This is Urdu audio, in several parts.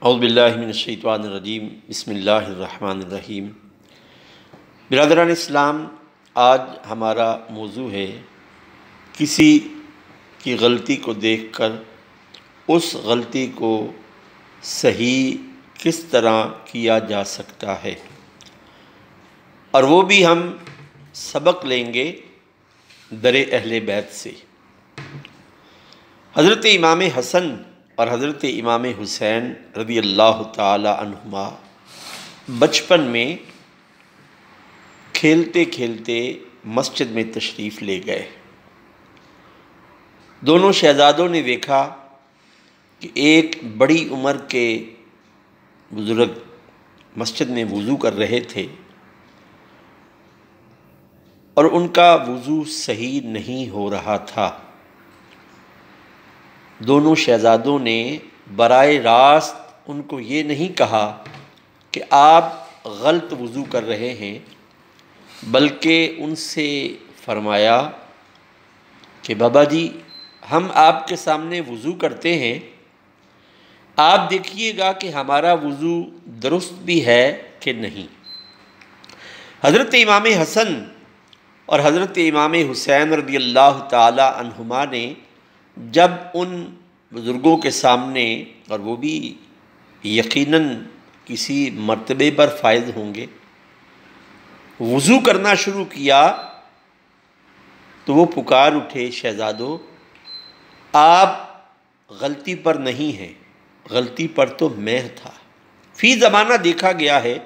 اعوذ باللہ من الشیطان الرجیم بسم اللہ الرحمن الرحیم۔ برادران اسلام، آج ہمارا موضوع ہے کسی کی غلطی کو دیکھ کر اس غلطی کو صحیح کس طرح کیا جا سکتا ہے، اور وہ بھی ہم سبق لیں گے در اہل بیت سے۔ حضرت امام حسن اور حضرت امام حسین رضی اللہ تعالی عنہما بچپن میں کھیلتے کھیلتے مسجد میں تشریف لے گئے۔ دونوں شہزادوں نے دیکھا کہ ایک بڑی عمر کے بزرگ مسجد میں وضو کر رہے تھے اور ان کا وضو صحیح نہیں ہو رہا تھا۔ دونوں شہزادوں نے براہ راست ان کو یہ نہیں کہا کہ آپ غلط وضو کر رہے ہیں، بلکہ ان سے فرمایا کہ بابا جی، ہم آپ کے سامنے وضو کرتے ہیں، آپ دیکھیے گا کہ ہمارا وضو درست بھی ہے کہ نہیں۔ حضرت امام حسن اور حضرت امام حسین رضی اللہ تعالی عنہما نے جب ان بزرگوں کے سامنے، اور وہ بھی یقیناً کسی مرتبے پر فائز ہوں گے، وضو کرنا شروع کیا تو وہ پکار اٹھے، شہزادو آپ غلطی پر نہیں ہیں، غلطی پر تو میں تھا۔ فی زمانہ دیکھا گیا ہے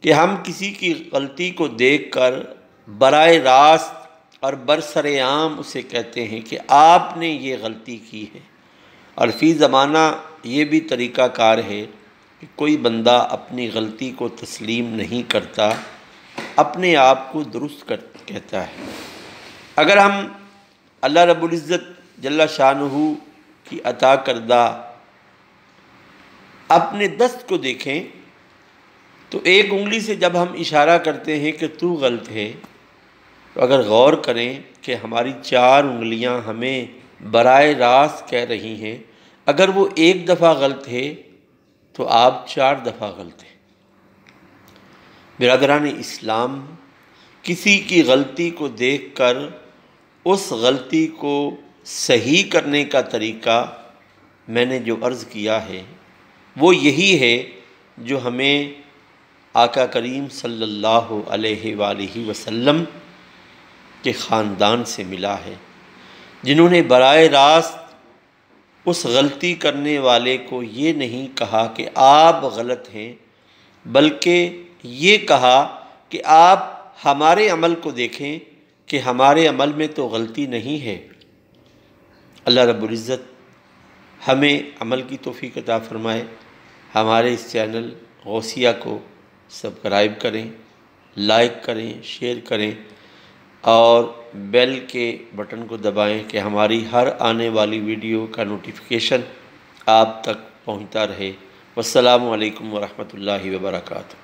کہ ہم کسی کی غلطی کو دیکھ کر براہ راست اور برسر عام اسے کہتے ہیں کہ آپ نے یہ غلطی کی ہے، اور فی زمانہ یہ بھی طریقہ کار ہے کہ کوئی بندہ اپنی غلطی کو تسلیم نہیں کرتا، اپنے آپ کو درست کہتا ہے۔ اگر ہم اللہ رب العزت جل شانہ کی عطا کردہ اپنے دست کو دیکھیں تو ایک انگلی سے جب ہم اشارہ کرتے ہیں کہ تو غلط ہے، تو اگر غور کریں کہ ہماری 4 انگلیاں ہمیں براہ راست کہہ رہی ہیں، اگر وہ ایک دفعہ غلط ہے تو آپ 4 دفعہ غلط ہیں۔ برادران اسلام، کسی کی غلطی کو دیکھ کر اس غلطی کو صحیح کرنے کا طریقہ میں نے جو عرض کیا ہے وہ یہی ہے جو ہمیں آقا کریم صلی اللہ علیہ وآلہ وسلم کے خاندان سے ملا ہے، جنہوں نے براہ راست اس غلطی کرنے والے کو یہ نہیں کہا کہ آپ غلط ہیں، بلکہ یہ کہا کہ آپ ہمارے عمل کو دیکھیں کہ ہمارے عمل میں تو غلطی نہیں ہے۔ اللہ رب العزت ہمیں عمل کی توفیق عطا فرمائے۔ ہمارے اس چینل غوثیہ کو سبسکرائب کریں، لائک کریں، شیئر کریں اور بیل کے بٹن کو دبائیں کہ ہماری ہر آنے والی ویڈیو کا نوٹیفیکیشن آپ تک پہنچتا رہے۔ والسلام علیکم ورحمۃ اللہ وبرکاتہ۔